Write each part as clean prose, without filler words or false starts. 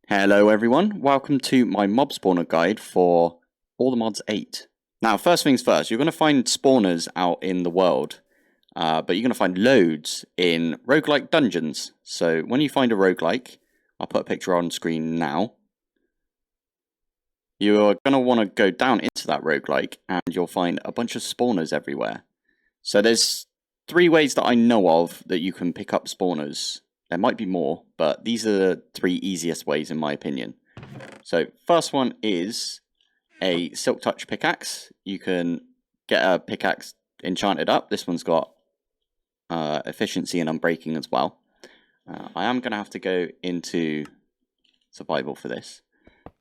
Hello everyone, welcome to my mob spawner guide for All the Mods 8. Now first things first, you're going to find spawners out in the world, but you're going to find loads in roguelike dungeons. So when you find a roguelike, I'll put a picture on screen now, you're going to want to go down into that roguelike and you'll find a bunch of spawners everywhere. So there's 3 ways that I know of that you can pick up spawners. There might be more, but these are the 3 easiest ways in my opinion. So first one is a Silk Touch pickaxe. You can get a pickaxe enchanted up. This one's got efficiency and unbreaking as well. I am going to have to go into survival for this.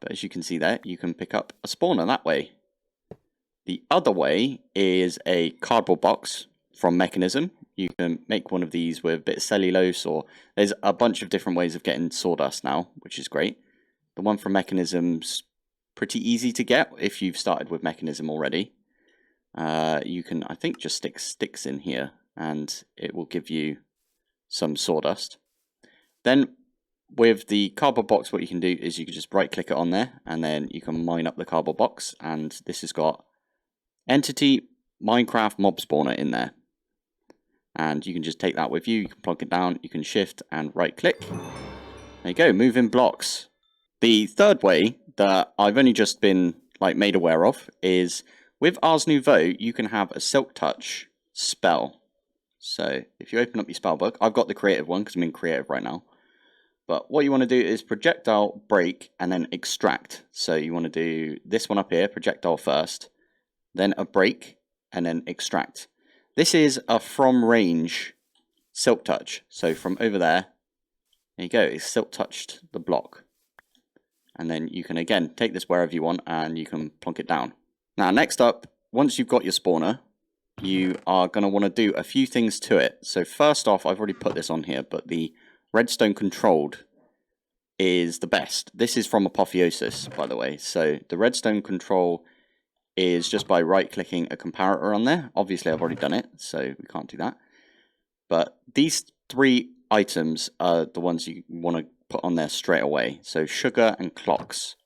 But as you can see there, you can pick up a spawner that way. The other way is a cardboard box from Mechanism. You can make one of these with a bit of cellulose, or there's a bunch of different ways of getting sawdust now, which is great. The one from Mechanism's pretty easy to get if you've started with Mechanism already. You can, I think, just stick sticks in here and it will give you some sawdust. Then with the cardboard box, what you can do is you can just right click it on there and then you can mine up the cardboard box, and this has got Entity Minecraft Mob Spawner in there. And you can just take that with you, you can plug it down, you can shift and right click. There you go, moving blocks. The third way that I've only just been made aware of is with Ars Nouveau, you can have a Silk Touch spell. So if you open up your spell book, I've got the creative one because I'm in creative right now. But what you want to do is projectile, break, and then extract. So you want to do this one up here, projectile first, then a break, and then extract. This is a from range Silk Touch. So from over there you go, it's Silk Touched the block. And then you can again take this wherever you want and you can plonk it down. Now next up, once you've got your spawner, you are going to want to do a few things to it. So first off, I've already put this on here, but the redstone controlled is the best. This is from Apotheosis, by the way. So the redstone control is just by right clicking a comparator on there. Obviously I've already done it, so we can't do that. But these 3 items are the ones you want to put on there straight away. So sugar and clocks.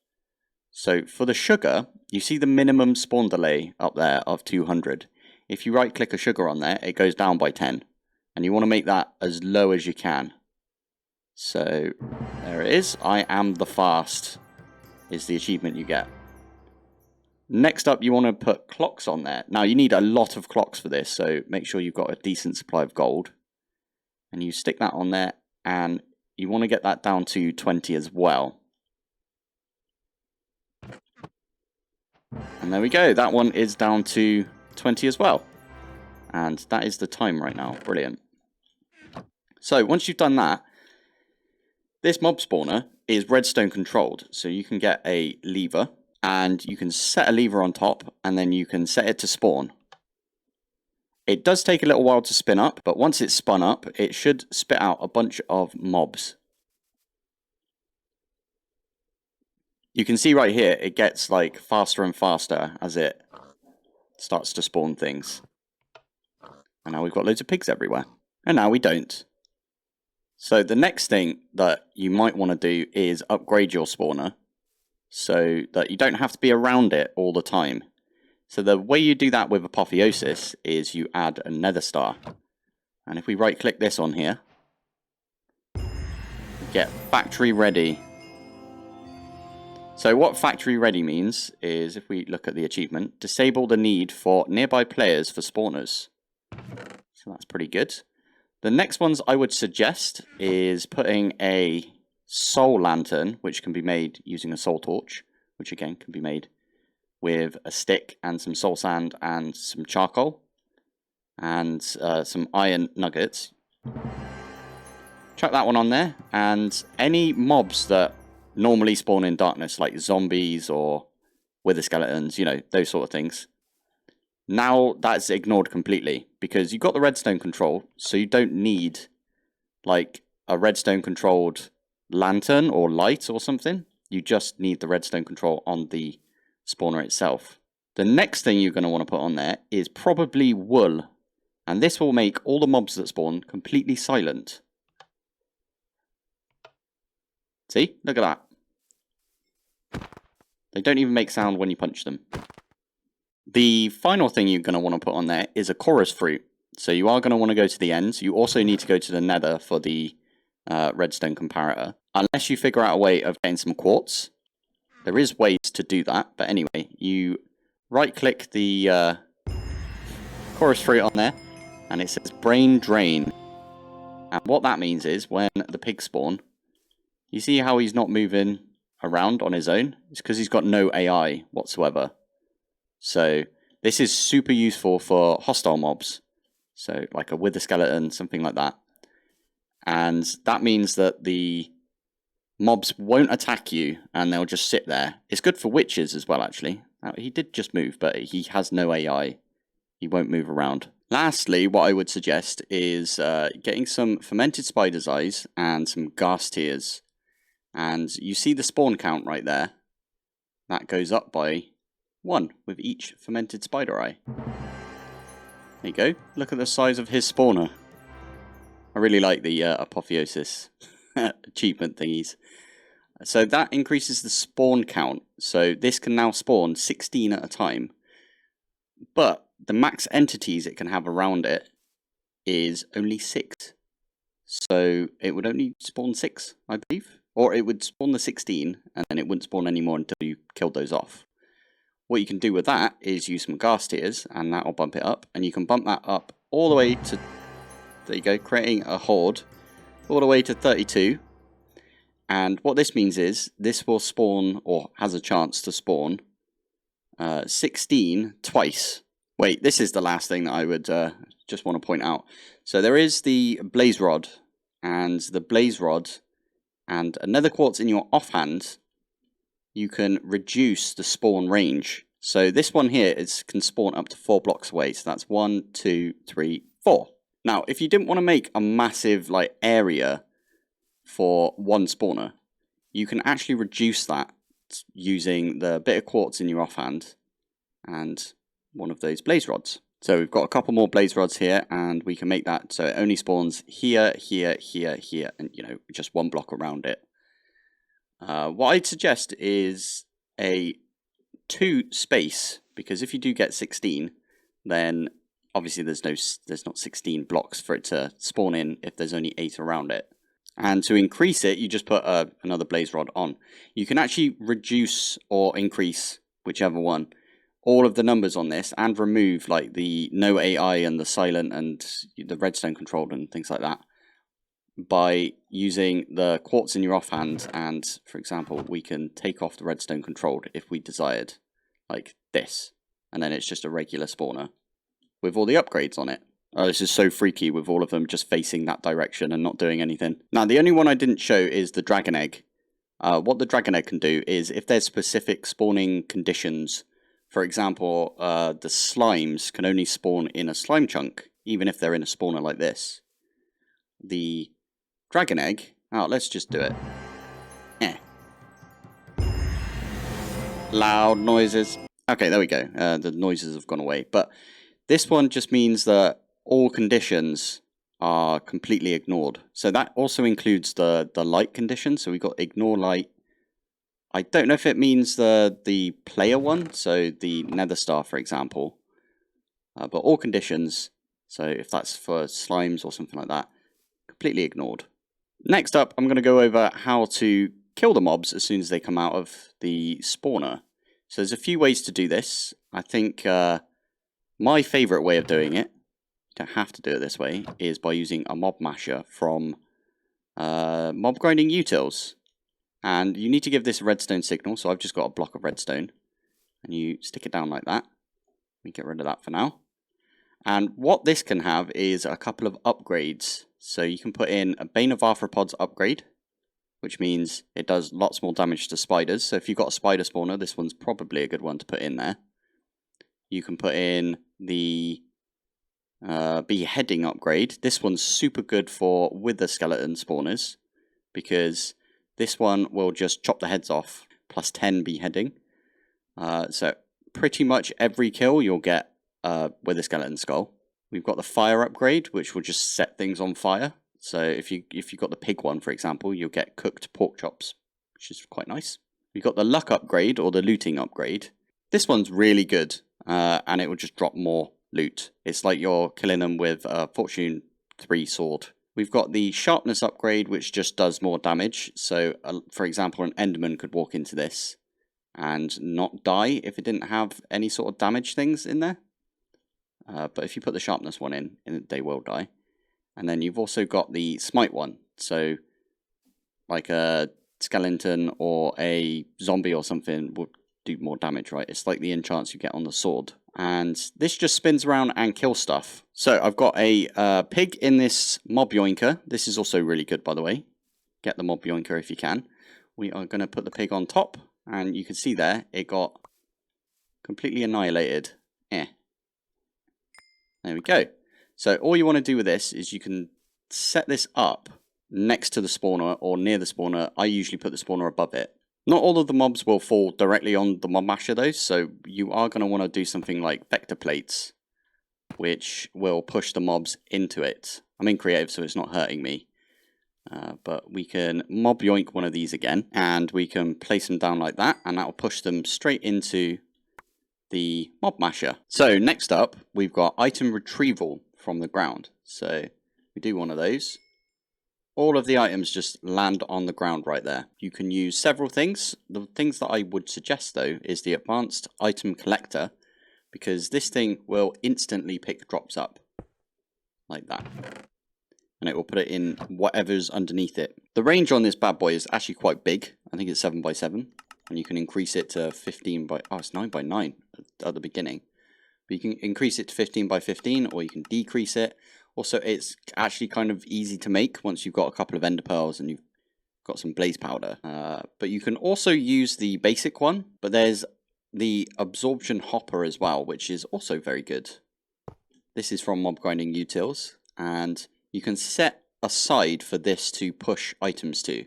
So for the sugar, you see the minimum spawn delay up there of 200. If you right click a sugar on there, it goes down by 10. And you want to make that as low as you can. So there it is. I am the fast is the achievement you get. Next up, you want to put clocks on there. Now, you need a lot of clocks for this, so make sure you've got a decent supply of gold. And you stick that on there, and you want to get that down to 20 as well. And there we go. That one is down to 20 as well. And that is the time right now. Brilliant. So, once you've done that, this mob spawner is redstone controlled. So, you can get a lever. And you can set a lever on top, and then you can set it to spawn. It does take a little while to spin up, but once it's spun up, it should spit out a bunch of mobs. You can see right here, it gets faster and faster as it starts to spawn things. And now we've got loads of pigs everywhere. And now we don't. So the next thing that you might want to do is upgrade your spawner, so that you don't have to be around it all the time. So the way you do that with Apotheosis is you add a nether star. And if we right click this on here, get factory ready. So what factory ready means is, if we look at the achievement, disable the need for nearby players for spawners. So that's pretty good. The next ones I would suggest is putting a soul lantern, which can be made using a soul torch, which again can be made with a stick and some soul sand and some charcoal and some iron nuggets. Chuck that one on there, and any mobs that normally spawn in darkness, like zombies or wither skeletons, you know, those sort of things, now that's ignored completely because you've got the redstone control, so you don't need a redstone controlled lantern or light or something. You just need the redstone control on the spawner itself. The next thing you're going to want to put on there is probably wool, and this will make all the mobs that spawn completely silent. See, look at that. They don't even make sound when you punch them. The final thing you're going to want to put on there is a chorus fruit. So you are going to want to go to the ends. You also need to go to the nether for the redstone comparator. Unless you figure out a way of getting some quartz. There is ways to do that. But anyway, you right-click the chorus fruit on there. And it says brain drain. And what that means is when the pigs spawn, you see how he's not moving around on his own? It's because he's got no AI whatsoever. So this is super useful for hostile mobs. So like a wither skeleton, something like that. And that means that the mobs won't attack you and they'll just sit there. It's good for witches as well, actually. Now, he did just move, but he has no AI. He won't move around. Lastly, what I would suggest is getting some fermented spider's eyes and some ghast tears. And you see the spawn count right there. That goes up by 1 with each fermented spider eye. There you go. Look at the size of his spawner. I really like the apotheosis achievement thingies. So that increases the spawn count. So this can now spawn 16 at a time. But the max entities it can have around it is only 6. So it would only spawn 6, I believe. Or it would spawn the 16, and then it wouldn't spawn anymore until you killed those off. What you can do with that is use some ghast tears, and that will bump it up. And you can bump that up all the way to, there you go, creating a horde, all the way to 32. And what this means is, this will spawn, or has a chance to spawn, 16 twice. Wait, this is the last thing that I would just want to point out. So there is the blaze rod, and the blaze rod and another quartz in your offhand, you can reduce the spawn range. So this one here can spawn up to 4 blocks away. So that's 1, 2, 3, 4. Now, if you didn't want to make a massive area for one spawner, you can actually reduce that using the bit of quartz in your offhand and one of those blaze rods. So we've got a couple more blaze rods here, and we can make that so it only spawns here, here, here, here, and just 1 block around it. What I'd suggest is a 2 space, because if you do get 16, then obviously there's not 16 blocks for it to spawn in if there's only 8 around it. And to increase it, you just put another blaze rod on. You can actually reduce or increase, whichever one, all of the numbers on this, and remove the no AI and the silent and the redstone controlled and things like that by using the quartz in your offhand. And for example, we can take off the redstone controlled if we desired, like this, and then it's just a regular spawner with all the upgrades on it. Oh, this is so freaky with all of them just facing that direction and not doing anything. Now, the only one I didn't show is the dragon egg. What the dragon egg can do is if there's specific spawning conditions. For example, the slimes can only spawn in a slime chunk, even if they're in a spawner like this. The dragon egg, let's just do it. Loud noises. Okay, there we go. The noises have gone away. But this one just means that all conditions are completely ignored. So that also includes the light condition. So we've got ignore light. I don't know if it means the player one, so the nether star, for example. But all conditions, so if that's for slimes or something like that, completely ignored. Next up, I'm going to go over how to kill the mobs as soon as they come out of the spawner. So there's a few ways to do this. I think my favourite way of doing it, you don't have to do it this way, is by using a mob masher from Mob Grinding Utils. And you need to give this a redstone signal, so I've just got a block of redstone. And you stick it down like that. We get rid of that for now. And what this can have is a couple of upgrades. So you can put in a Bane of Arthropods upgrade, which means it does lots more damage to spiders. So if you've got a spider spawner, this one's probably a good one to put in there. You can put in the Beheading upgrade. This one's super good for wither skeleton spawners, because this one will just chop the heads off, plus 10 beheading. So pretty much every kill you'll get with a skeleton skull. We've got the fire upgrade, which will just set things on fire. So if you've got the pig one, for example, you'll get cooked pork chops, which is quite nice. We've got the luck upgrade, or the looting upgrade. This one's really good, and it will just drop more loot. It's like you're killing them with a Fortune 3 sword. We've got the sharpness upgrade, which just does more damage. So, for example, an Enderman could walk into this and not die if it didn't have any sort of damage things in there. But if you put the sharpness one in, they will die. And then you've also got the smite one. So, like a skeleton or a zombie or something would do more damage, right? It's like the enchants you get on the sword. And this just spins around and kills stuff. So I've got a pig in this mob yoinker. This is also really good, by the way. Get the mob yoinker if you can. We are going to put the pig on top. And you can see there, it got completely annihilated. There we go. So all you want to do with this is you can set this up next to the spawner or near the spawner. I usually put the spawner above it. Not all of the mobs will fall directly on the mob masher though, so you are going to want to do something like vector plates, which will push the mobs into it. I'm in creative, so it's not hurting me. But we can mob yoink one of these again, and we can place them down like that, and that will push them straight into the mob masher. So next up, we've got item retrieval from the ground. So we do one of those. All of the items just land on the ground right there. You can use several things. The things that I would suggest though is the advanced item collector, because this thing will instantly pick drops up like that. And it will put it in whatever's underneath it. The range on this bad boy is actually quite big. I think it's 7 by 7. And you can increase it to 15 by... Oh, it's 9 by 9 at the beginning. But you can increase it to 15 by 15, or you can decrease it. Also, it's actually kind of easy to make once you've got a couple of ender pearls and you've got some blaze powder. But you can also use the basic one, but there's the absorption hopper as well, which is also very good. This is from Mob Grinding Utils, and you can set aside for this to push items to.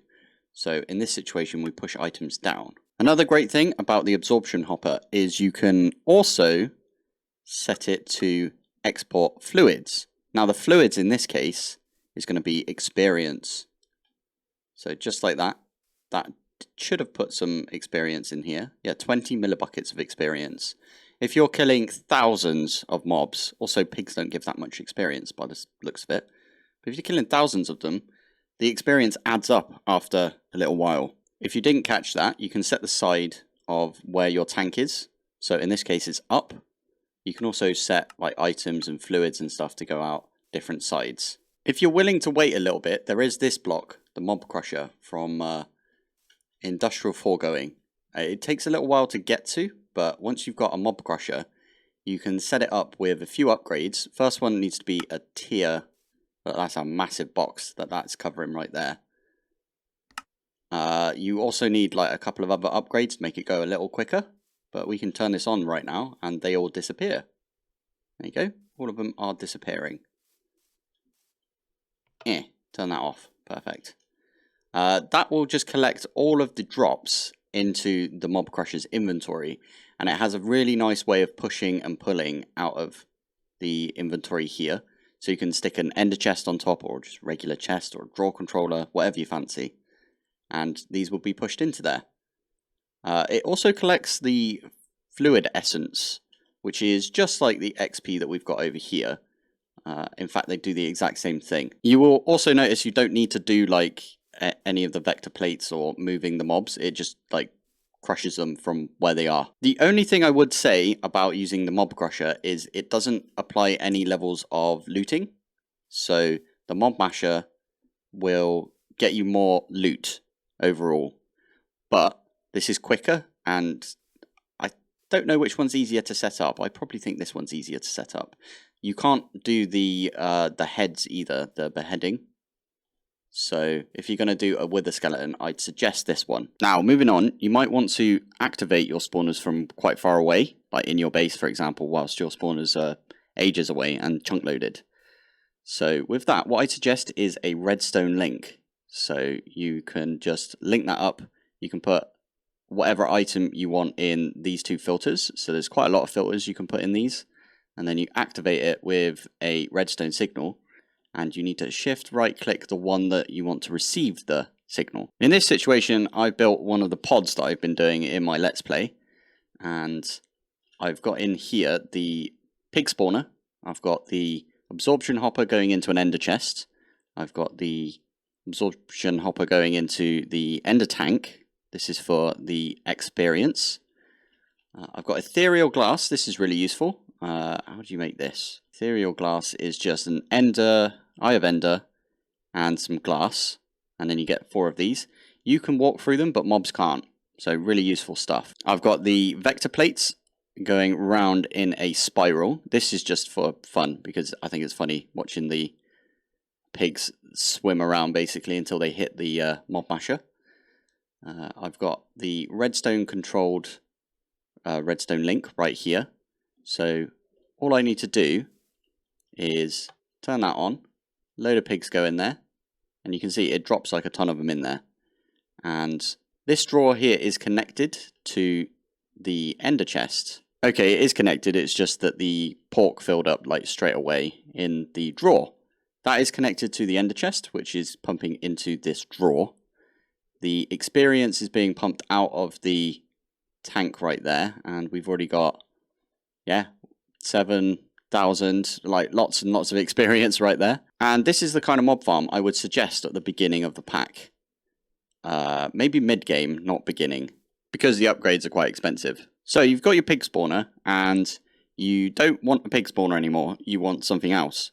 So in this situation, we push items down. Another great thing about the absorption hopper is you can also set it to export fluids. Now the fluids in this case is going to be experience. So just like that, that should have put some experience in here. Yeah, 20 millibuckets of experience. If you're killing thousands of mobs, also pigs don't give that much experience by the looks of it. But if you're killing thousands of them, the experience adds up after a little while. If you didn't catch that, you can set the side of where your tank is. So in this case, it's up. You can also set like items and fluids and stuff to go out different sides. If you're willing to wait a little bit, there is this block, the Mob Crusher from Industrial Foregoing. It takes a little while to get to, but once you've got a Mob Crusher, you can set it up with a few upgrades. First one needs to be a tier, but that's a massive box that's covering right there. You also need like a couple of other upgrades to make it go a little quicker. But we can turn this on right now, and they all disappear. There you go. All of them are disappearing. Turn that off. Perfect. That will just collect all of the drops into the Mob Crusher's inventory. And it has a really nice way of pushing and pulling out of the inventory here. So you can stick an ender chest on top, or just regular chest, or a draw controller, whatever you fancy. And these will be pushed into there. It also collects the fluid essence, which is just like the XP that we've got over here. In fact, they do the exact same thing. You will also notice you don't need to do like any of the vector plates or moving the mobs. It just like crushes them from where they are. The only thing I would say about using the Mob Crusher is it doesn't apply any levels of looting. So the Mob Masher will get you more loot overall. But this is quicker, and I don't know which one's easier to set up. I probably think this one's easier to set up. You can't do the heads either, the beheading. So if you're going to do a wither skeleton, I'd suggest this one. Now, moving on, you might want to activate your spawners from quite far away, like in your base, for example, whilst your spawners are ages away and chunk loaded. So with that, what I suggest is a redstone link. So you can just link that up. You can put whatever item you want in these two filters. So there's quite a lot of filters you can put in these. And then you activate it with a redstone signal. And you need to shift right click the one that you want to receive the signal. In this situation, I've built one of the pods that I've been doing in my Let's Play, and I've got in here the pig spawner, I've got the absorption hopper going into an ender chest, I've got the absorption hopper going into the ender tank. This is for the experience. I've got ethereal glass. This is really useful. How do you make this? Ethereal glass is just an ender, eye of ender, and some glass, and then you get 4 of these. You can walk through them, but mobs can't. So really useful stuff. I've got the vector plates going round in a spiral. This is just for fun because I think it's funny watching the pigs swim around basically until they hit the mob masher. I've got the redstone controlled redstone link right here. So all I need to do is turn that on, load of pigs go in there, and you can see it drops like a ton of them in there. And this drawer here is connected to the ender chest. Okay, it is connected, it's just that the pork filled up like straight away in the drawer. That is connected to the ender chest, which is pumping into this drawer. The experience is being pumped out of the tank right there, and we've already got, yeah, 7,000, like lots and lots of experience right there. And this is the kind of mob farm I would suggest at the beginning of the pack. Maybe mid-game, not beginning, because the upgrades are quite expensive. So you've got your pig spawner, and you don't want a pig spawner anymore, you want something else.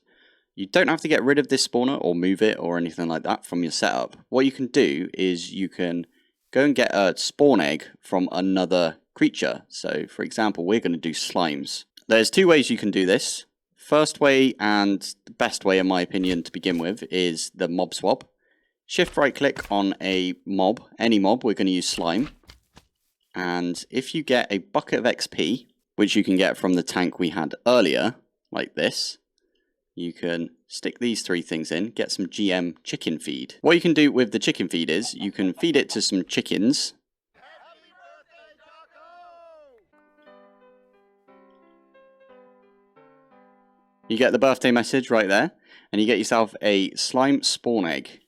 You don't have to get rid of this spawner or move it or anything like that from your setup. What you can do is you can go and get a spawn egg from another creature. So for example, we're going to do slimes. There's 2 ways you can do this. First way, and the best way in my opinion to begin with, is the mob swap. Shift right click on a mob, any mob, we're going to use slime. And if you get a bucket of XP, which you can get from the tank we had earlier, like this, you can stick these 3 things in, get some GM chicken feed. What you can do with the chicken feed is you can feed it to some chickens. You get the birthday message right there, and you get yourself a slime spawn egg.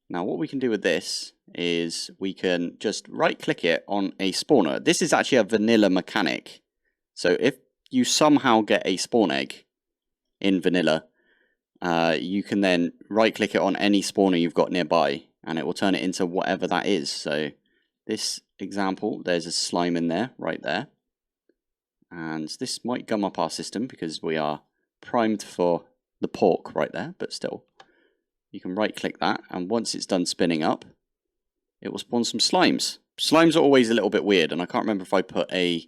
Now what we can do with this is we can just right click it on a spawner. This is actually a vanilla mechanic. So if you somehow get a spawn egg in vanilla, you can then right click it on any spawner you've got nearby, and it will turn it into whatever that is. So this example, there's a slime in there, right there. And this might gum up our system because we are primed for the pork right there, but still. You can right click that, and once it's done spinning up, it will spawn some slimes. Slimes are always a little bit weird, and I can't remember if I put a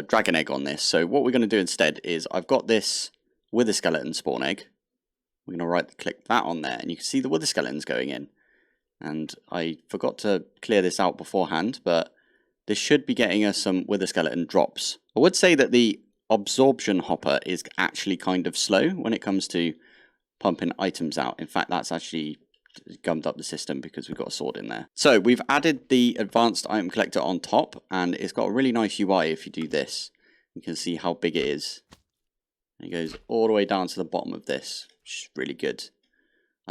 dragon egg on this. So what we're going to do instead is I've got this wither skeleton spawn egg. We're going to right click that on there, and you can see the wither skeletons going in. And I forgot to clear this out beforehand, but this should be getting us some wither skeleton drops. I would say that the absorption hopper is actually kind of slow when it comes to pumping items out. In fact, that's actually gummed up the system because we've got a sword in there. So we've added the advanced item collector on top, and it's got a really nice UI. If you do this, you can see how big it is. And it goes all the way down to the bottom of this, which is really good.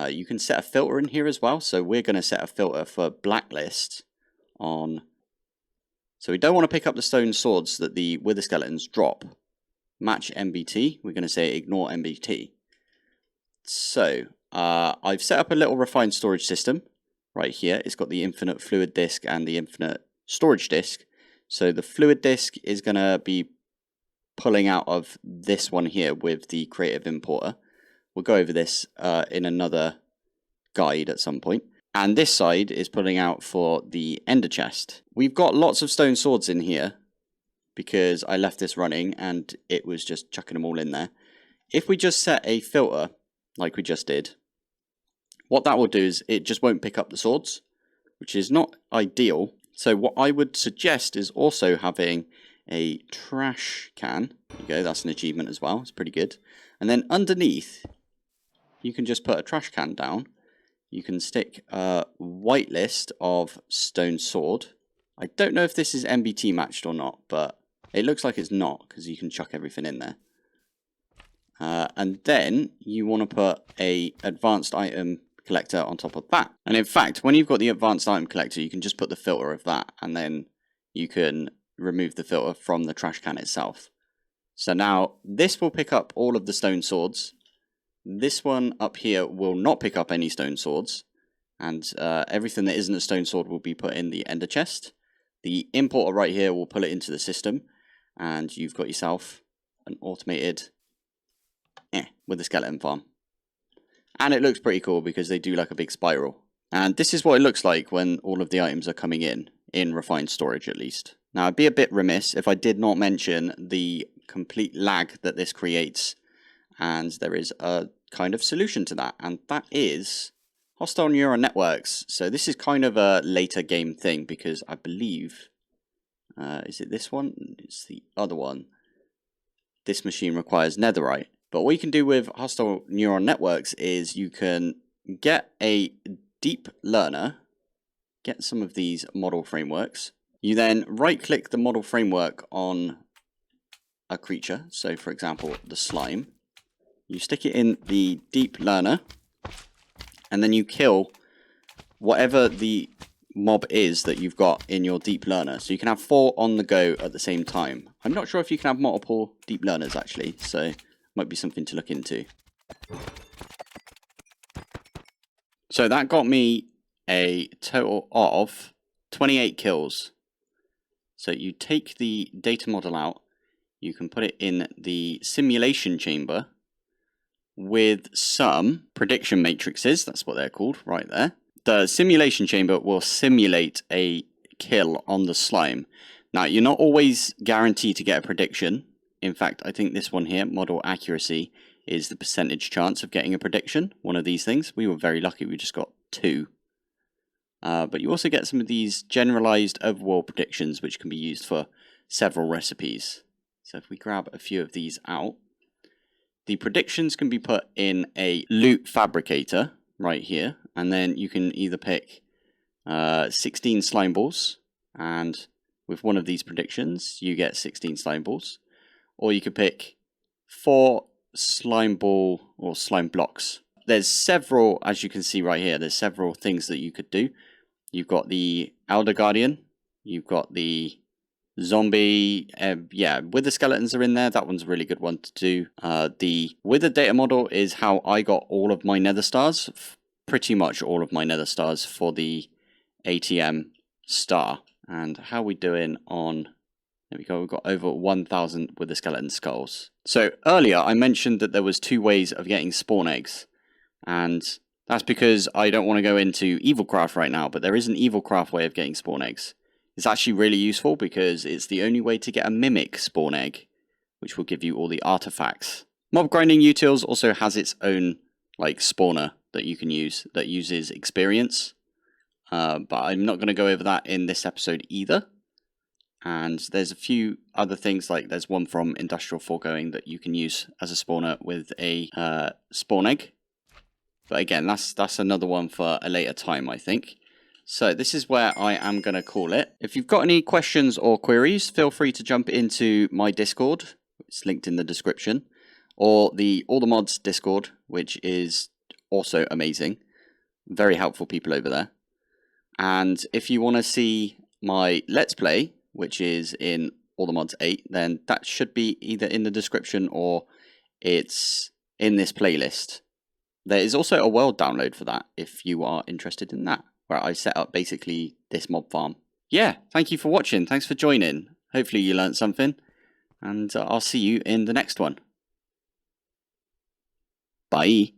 You can set a filter in here as well. So we're going to set a filter for blacklist on. So we don't want to pick up the stone swords that the wither skeletons drop. Match MBT. We're going to say ignore MBT. So I've set up a little refined storage system right here. It's got the infinite fluid disk and the infinite storage disk. So the fluid disk is going to be pulling out of this one here with the creative importer. We'll go over this in another guide at some point. And this side is pulling out for the ender chest. We've got lots of stone swords in here because I left this running and it was just chucking them all in there. If we just set a filter like we just did, what that will do is it just won't pick up the swords, which is not ideal. So what I would suggest is also having a trash can. There you go, that's an achievement as well. It's pretty good. And then underneath, you can just put a trash can down. You can stick a whitelist of stone sword. I don't know if this is MBT matched or not, but it looks like it's not because you can chuck everything in there. And then you want to put a advanced item collector on top of that. And in fact, when you've got the advanced item collector, you can just put the filter of that, and then you can remove the filter from the trash can itself. So now this will pick up all of the stone swords. This one up here will not pick up any stone swords, and everything that isn't a stone sword will be put in the ender chest. The importer right here will pull it into the system, and you've got yourself an automated with a skeleton farm. And it looks pretty cool because they do like a big spiral. And this is what it looks like when all of the items are coming in refined storage at least. Now I'd be a bit remiss if I did not mention the complete lag that this creates, and there is a kind of solution to that, and that is hostile neural networks. So this is kind of a later game thing because I believe, is it this one? It's the other one. This machine requires netherite. But what you can do with hostile neural networks is you can get a deep learner, get some of these model frameworks. You then right click the model framework on a creature. So for example, the slime. You stick it in the deep learner, and then you kill whatever the mob is that you've got in your deep learner. So you can have 4 on the go at the same time. I'm not sure if you can have multiple deep learners actually, so might be something to look into. So that got me a total of 28 kills. So you take the data model out, you can put it in the simulation chamber with some prediction matrices, that's what they're called right there. The simulation chamber will simulate a kill on the slime. Now, you're not always guaranteed to get a prediction. In fact, I think this one here, model accuracy, is the percentage chance of getting a prediction. One of these things. We were very lucky, we just got 2. But you also get some of these generalized overworld predictions, which can be used for several recipes. So if we grab a few of these out, the predictions can be put in a loot fabricator right here, and then you can either pick 16 slime balls, and with one of these predictions you get 16 slime balls, or you could pick 4 slime ball or slime blocks. There's several, as you can see right here, there's several things that you could do. You've got the Elder Guardian, you've got the zombie, wither skeletons are in there. That one's a really good one to do. The wither data model is how I got all of my nether stars, pretty much all of my nether stars for the ATM star. And how are we doing on, there we go, we've got over 1,000 wither skeleton skulls. So earlier I mentioned that there was 2 ways of getting spawn eggs, and that's because I don't want to go into Evilcraft right now, but there is an Evilcraft way of getting spawn eggs. It's actually really useful because it's the only way to get a mimic spawn egg, which will give you all the artifacts. Mob grinding utils also has its own like spawner that you can use that uses experience, but I'm not going to go over that in this episode either. And there's a few other things, like there's one from Industrial Foregoing that you can use as a spawner with a spawn egg. But again, that's another one for a later time, I think. So this is where I am going to call it. If you've got any questions or queries, feel free to jump into my Discord. It's linked in the description. Or the All the Mods Discord, which is also amazing. Very helpful people over there. And if you want to see my Let's Play, which is in All the Mods 8, then that should be either in the description or it's in this playlist. There is also a world download for that if you are interested in that, where I set up basically this mob farm. Yeah, thank you for watching. Thanks for joining. Hopefully you learned something, and I'll see you in the next one. Bye.